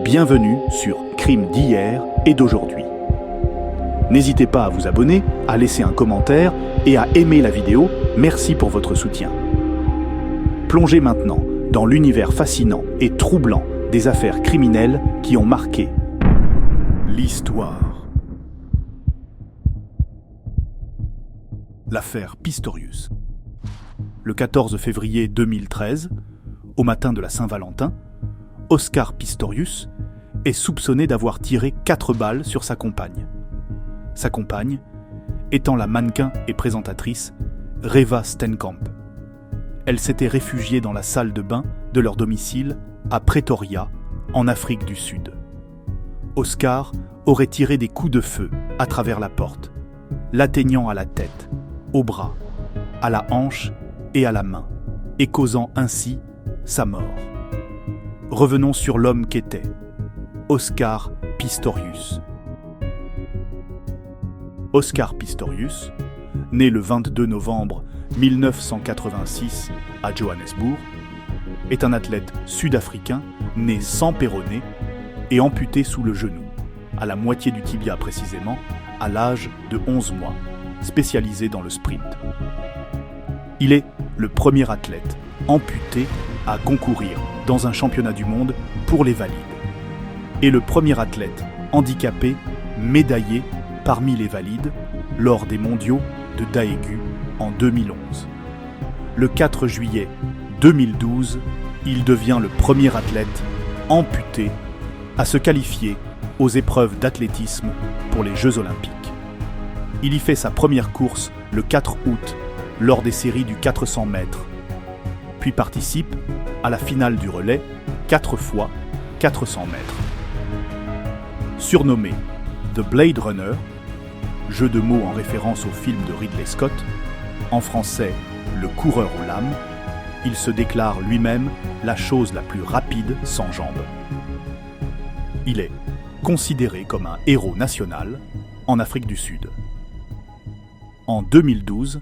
Bienvenue sur Crimes d'hier et d'aujourd'hui. N'hésitez pas à vous abonner, à laisser un commentaire et à aimer la vidéo. Merci pour votre soutien. Plongez maintenant dans l'univers fascinant et troublant des affaires criminelles qui ont marqué l'histoire. L'affaire Pistorius. Le 14 février 2013, au matin de la Saint-Valentin, Oscar Pistorius est soupçonné d'avoir tiré 4 balles sur sa compagne. Sa compagne étant la mannequin et présentatrice Reeva Steenkamp. Elle s'était réfugiée dans la salle de bain de leur domicile à Pretoria, en Afrique du Sud. Oscar aurait tiré des coups de feu à travers la porte, l'atteignant à la tête, au bras, à la hanche et à la main, et causant ainsi sa mort. Revenons sur l'homme qu'était Oscar Pistorius. Oscar Pistorius, né le 22 novembre 1986 à Johannesburg, est un athlète sud-africain né sans péroné et amputé sous le genou, à la moitié du tibia précisément, à l'âge de 11 mois, spécialisé dans le sprint. Il est le premier athlète amputé à concourir dans un championnat du monde pour les valides, et le premier athlète handicapé médaillé parmi les valides lors des mondiaux de Daegu en 2011. Le 4 juillet 2012, il devient le premier athlète amputé à se qualifier aux épreuves d'athlétisme pour les Jeux Olympiques. Il y fait sa première course le 4 août lors des séries du 400 mètres, puis participe à la finale du relais 4 fois 400 mètres. Surnommé The Blade Runner, jeu de mots en référence au film de Ridley Scott, en français Le coureur aux lames, il se déclare lui-même la chose la plus rapide sans jambes. Il est considéré comme un héros national en Afrique du Sud. En 2012,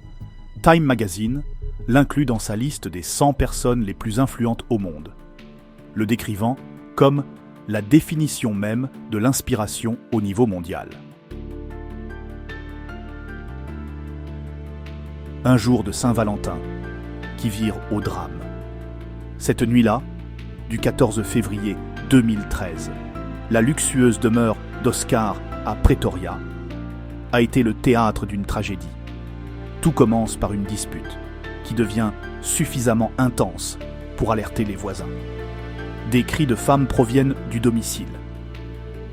Time Magazine l'inclut dans sa liste des 100 personnes les plus influentes au monde, le décrivant comme la définition même de l'inspiration au niveau mondial. Un jour de Saint-Valentin qui vire au drame. Cette nuit-là, du 14 février 2013, la luxueuse demeure d'Oscar à Pretoria a été le théâtre d'une tragédie. Tout commence par une dispute qui devient suffisamment intense pour alerter les voisins. Des cris de femmes proviennent du domicile.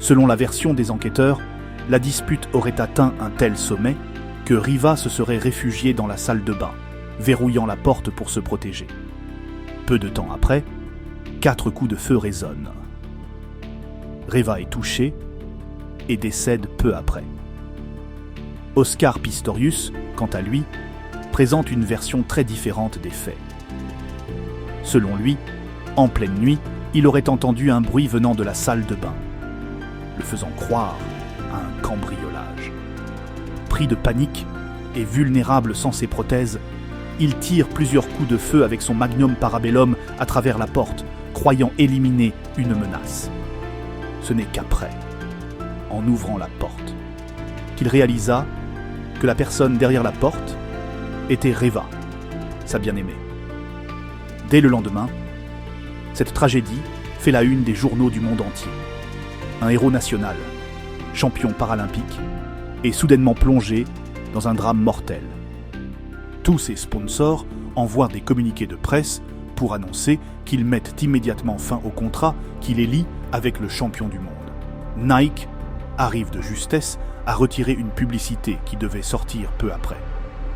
Selon la version des enquêteurs, la dispute aurait atteint un tel sommet que Reeva se serait réfugiée dans la salle de bain, verrouillant la porte pour se protéger. Peu de temps après, 4 coups de feu résonnent. Reeva est touchée et décède peu après. Oscar Pistorius, quant à lui, présente une version très différente des faits. Selon lui, en pleine nuit, il aurait entendu un bruit venant de la salle de bain, le faisant croire à un cambriolage. Pris de panique et vulnérable sans ses prothèses, il tire plusieurs coups de feu avec son Magnum Parabellum à travers la porte, croyant éliminer une menace. Ce n'est qu'après, en ouvrant la porte, qu'il réalisa que la personne derrière la porte était Reeva, sa bien-aimée. Dès le lendemain, cette tragédie fait la une des journaux du monde entier. Un héros national, champion paralympique, est soudainement plongé dans un drame mortel. Tous ses sponsors envoient des communiqués de presse pour annoncer qu'ils mettent immédiatement fin au contrat qui les lie avec le champion du monde. Nike arrive de justesse à retirer une publicité qui devait sortir peu après.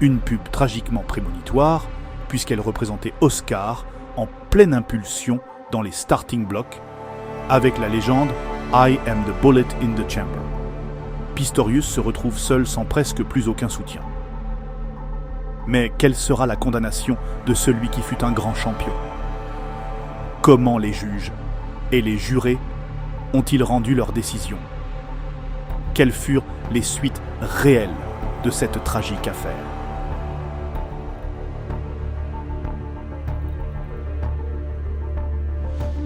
Une pub tragiquement prémonitoire, puisqu'elle représentait Oscar en pleine impulsion dans les starting blocks, avec la légende « I am the bullet in the chamber ». Pistorius se retrouve seul sans presque plus aucun soutien. Mais quelle sera la condamnation de celui qui fut un grand champion ? Comment les juges et les jurés ont-ils rendu leur décision ? Quelles furent les suites réelles de cette tragique affaire ?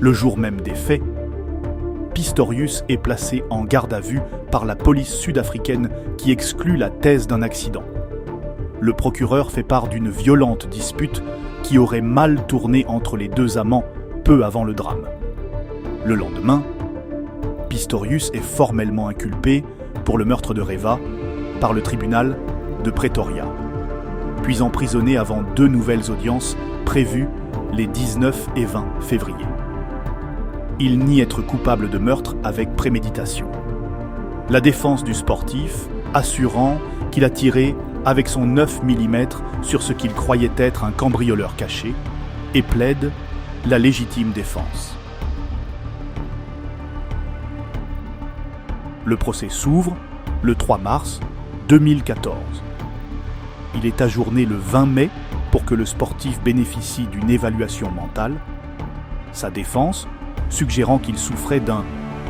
Le jour même des faits, Pistorius est placé en garde à vue par la police sud-africaine qui exclut la thèse d'un accident. Le procureur fait part d'une violente dispute qui aurait mal tourné entre les deux amants peu avant le drame. Le lendemain, Pistorius est formellement inculpé pour le meurtre de Reva par le tribunal de Pretoria, puis emprisonné avant 2 nouvelles audiences prévues les 19 et 20 février. Il nie être coupable de meurtre avec préméditation. La défense du sportif, assurant qu'il a tiré avec son 9 mm sur ce qu'il croyait être un cambrioleur caché, et plaide la légitime défense. Le procès s'ouvre le 3 mars 2014. Il est ajourné le 20 mai pour que le sportif bénéficie d'une évaluation mentale. Sa défense, suggérant qu'il souffrait d'un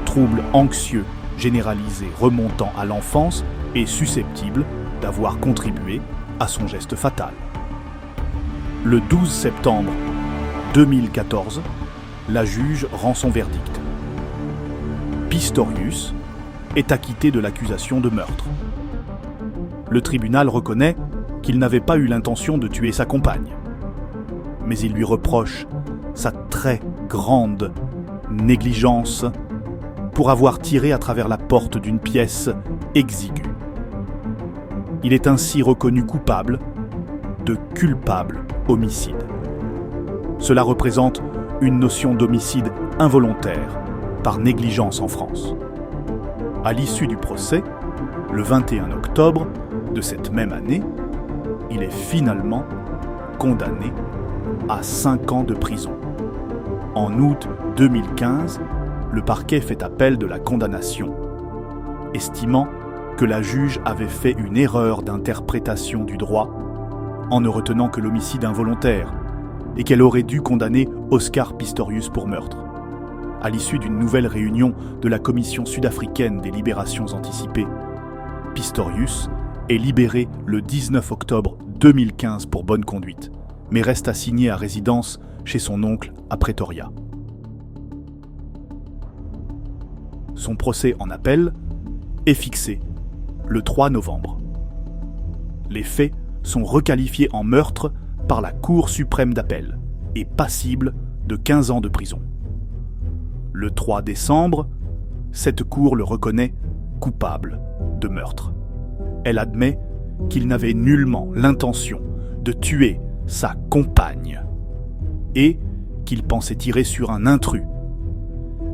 trouble anxieux généralisé remontant à l'enfance, est susceptible d'avoir contribué à son geste fatal. Le 12 septembre 2014, la juge rend son verdict. Pistorius est acquitté de l'accusation de meurtre. Le tribunal reconnaît qu'il n'avait pas eu l'intention de tuer sa compagne, mais il lui reproche sa très grande négligence pour avoir tiré à travers la porte d'une pièce exiguë. Il est ainsi reconnu coupable de culpable homicide. Cela représente une notion d'homicide involontaire par négligence en France. À l'issue du procès, le 21 octobre de cette même année, il est finalement condamné à 5 ans de prison. En août 2015, le parquet fait appel de la condamnation, estimant que la juge avait fait une erreur d'interprétation du droit en ne retenant que l'homicide involontaire et qu'elle aurait dû condamner Oscar Pistorius pour meurtre. À l'issue d'une nouvelle réunion de la Commission sud-africaine des libérations anticipées, Pistorius est libéré le 19 octobre 2015 pour bonne conduite, mais reste assigné à résidence chez son oncle à Pretoria. Son procès en appel est fixé le 3 novembre. Les faits sont requalifiés en meurtre par la Cour suprême d'appel et passibles de 15 ans de prison. Le 3 décembre, cette cour le reconnaît coupable de meurtre. Elle admet qu'il n'avait nullement l'intention de tuer sa compagne et qu'il pensait tirer sur un intrus.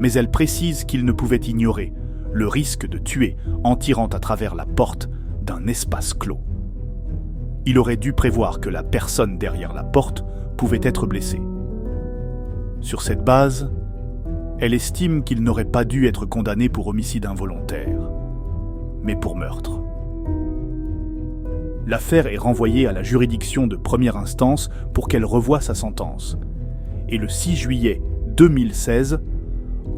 Mais elle précise qu'il ne pouvait ignorer le risque de tuer en tirant à travers la porte d'un espace clos. Il aurait dû prévoir que la personne derrière la porte pouvait être blessée. Sur cette base, elle estime qu'il n'aurait pas dû être condamné pour homicide involontaire, mais pour meurtre. L'affaire est renvoyée à la juridiction de première instance pour qu'elle revoie sa sentence. Et le 6 juillet 2016,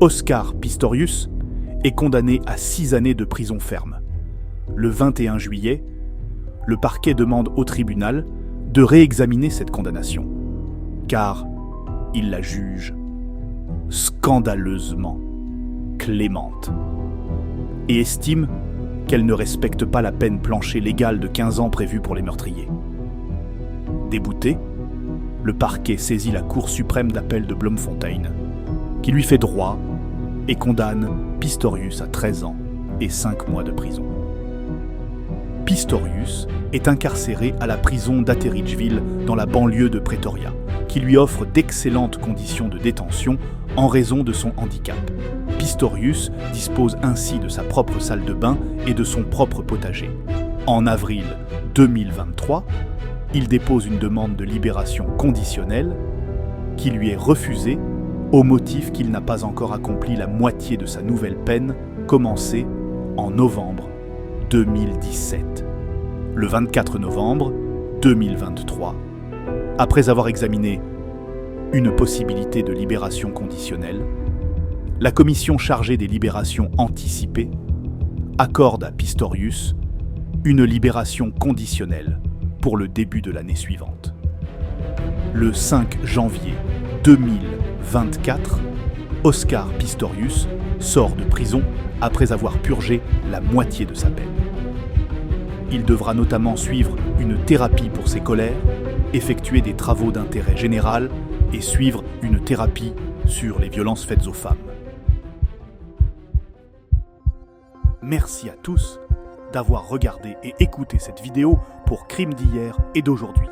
Oscar Pistorius est condamné à 6 années de prison ferme. Le 21 juillet, le parquet demande au tribunal de réexaminer cette condamnation, car il la juge scandaleusement clémente et estime qu'elle ne respecte pas la peine plancher légale de 15 ans prévue pour les meurtriers. Débouté, le parquet saisit la Cour suprême d'appel de Bloemfontein, qui lui fait droit et condamne Pistorius à 13 ans et 5 mois de prison. Pistorius est incarcéré à la prison d'Atteridgeville dans la banlieue de Pretoria, qui lui offre d'excellentes conditions de détention en raison de son handicap. Pistorius dispose ainsi de sa propre salle de bain et de son propre potager. En avril 2023, il dépose une demande de libération conditionnelle qui lui est refusée au motif qu'il n'a pas encore accompli la moitié de sa nouvelle peine commencée en novembre 2017. Le 24 novembre 2023, après avoir examiné une possibilité de libération conditionnelle, la commission chargée des libérations anticipées accorde à Pistorius une libération conditionnelle pour le début de l'année suivante. Le 5 janvier 2024, Oscar Pistorius sort de prison après avoir purgé la moitié de sa peine. Il devra notamment suivre une thérapie pour ses colères, effectuer des travaux d'intérêt général et suivre une thérapie sur les violences faites aux femmes. Merci à tous d'avoir regardé et écouté cette vidéo pour Crimes d'hier et d'aujourd'hui.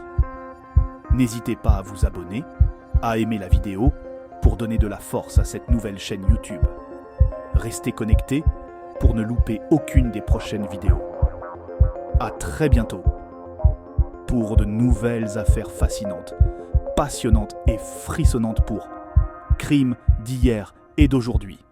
N'hésitez pas à vous abonner, à aimer la vidéo pour donner de la force à cette nouvelle chaîne YouTube. Restez connectés pour ne louper aucune des prochaines vidéos. À très bientôt pour de nouvelles affaires fascinantes, passionnantes et frissonnantes pour Crimes d'hier et d'aujourd'hui.